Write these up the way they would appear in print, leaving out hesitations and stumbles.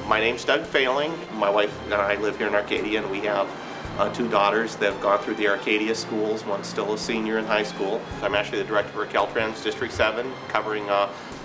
My name's Doug Failing. My wife and I live here in Arcadia, and we have two daughters that have gone through the Arcadia schools. One's still a senior in high school. I'm actually the director for Caltrans District 7, covering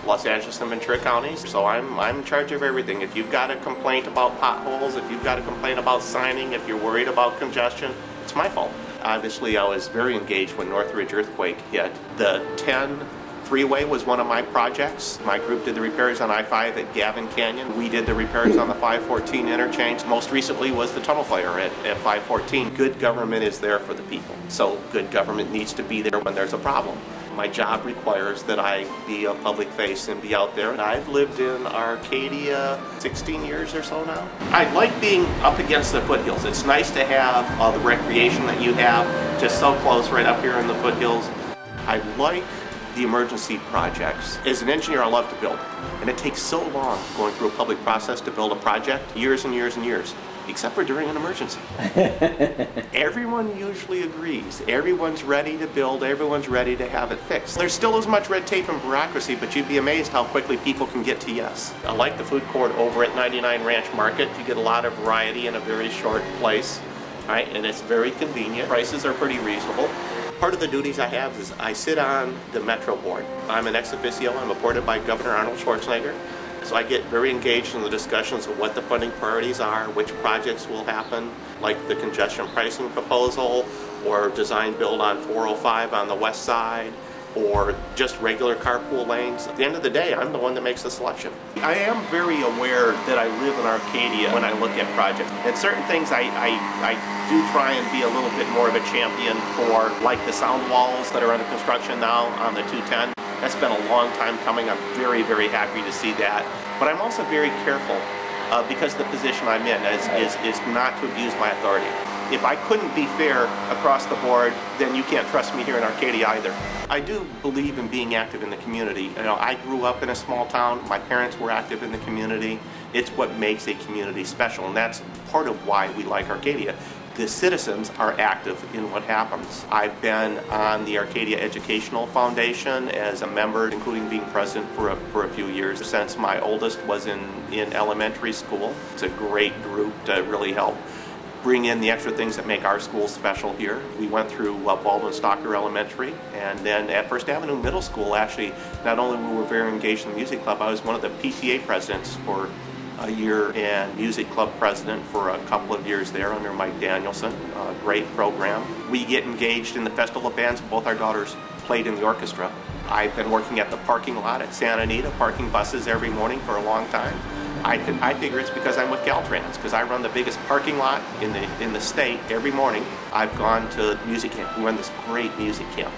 Los Angeles and Ventura Counties. So I'm in charge of everything. If you've got a complaint about potholes, if you've got a complaint about signing, if you're worried about congestion, it's my fault. Obviously, I was very engaged when Northridge earthquake hit. The 10 freeway was one of my projects. My group did the repairs on I-5 at Gavin Canyon. We did the repairs on the 514 interchange. Most recently was the tunnel fire at 514. Good government is there for the people. So good government needs to be there when there's a problem. My job requires that I be a public face and be out there. And I've lived in Arcadia 16 years or so now. I like being up against the foothills. It's nice to have all the recreation that you have just so close right up here in the foothills. I like the emergency projects. As an engineer, I love to build, and it takes so long going through a public process to build a project, years and years and years, except for during an emergency. Everyone usually agrees. Everyone's ready to build, everyone's ready to have it fixed. There's still as much red tape and bureaucracy, but you'd be amazed how quickly people can get to yes. I like the food court over at 99 Ranch Market. You get a lot of variety in a very short place, right? And it's very convenient. Prices are pretty reasonable. Part of the duties I have is I sit on the Metro board. I'm an ex officio. I'm appointed by Governor Arnold Schwarzenegger. So I get very engaged in the discussions of what the funding priorities are, which projects will happen, like the congestion pricing proposal, or design build on 405 on the west side, or just regular carpool lanes. At the end of the day, I'm the one that makes the selection. I am very aware that I live in Arcadia when I look at projects. And certain things I do try and be a little bit more of a champion for, like the sound walls that are under construction now on the 210. That's been a long time coming. I'm very, very happy to see that. But I'm also very careful because the position I'm in is not to abuse my authority. If I couldn't be fair across the board, then you can't trust me here in Arcadia either. I do believe in being active in the community. You know, I grew up in a small town. My parents were active in the community. It's what makes a community special, and that's part of why we like Arcadia. The citizens are active in what happens. I've been on the Arcadia Educational Foundation as a member, including being president for a few years, since my oldest was in elementary school. It's a great group to really help bring in the extra things that make our school special here. We went through Baldwin Stalker Elementary, and then at First Avenue Middle School, actually, not only were we very engaged in the music club, I was one of the PTA presidents for a year and music club president for a couple of years there under Mike Danielson. A great program. We get engaged in the Festival of Bands. Both our daughters played in the orchestra. I've been working at the parking lot at Santa Anita, parking buses every morning for a long time. I figure it's because I'm with Caltrans, because I run the biggest parking lot in the state every morning. I've gone to music camp. We run this great music camp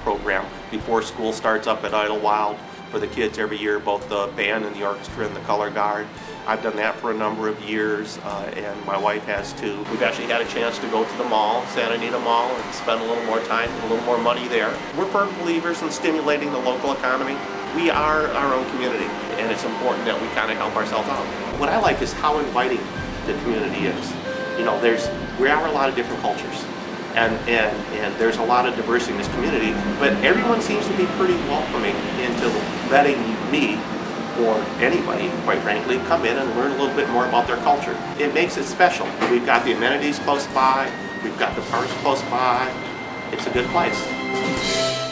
program before school starts up at Idlewild for the kids every year, both the band and the orchestra and the color guard. I've done that for a number of years, and my wife has too. We've actually had a chance to go to the mall, Santa Anita Mall, and spend a little more time, a little more money there. We're firm believers in stimulating the local economy. We are our own community, and it's important that we kind of help ourselves out. What I like is how inviting the community is. You know, we are a lot of different cultures, and there's a lot of diversity in this community, but everyone seems to be pretty welcoming into letting me, or anybody, quite frankly, come in and learn a little bit more about their culture. It makes it special. We've got the amenities close by, we've got the parks close by. It's a good place.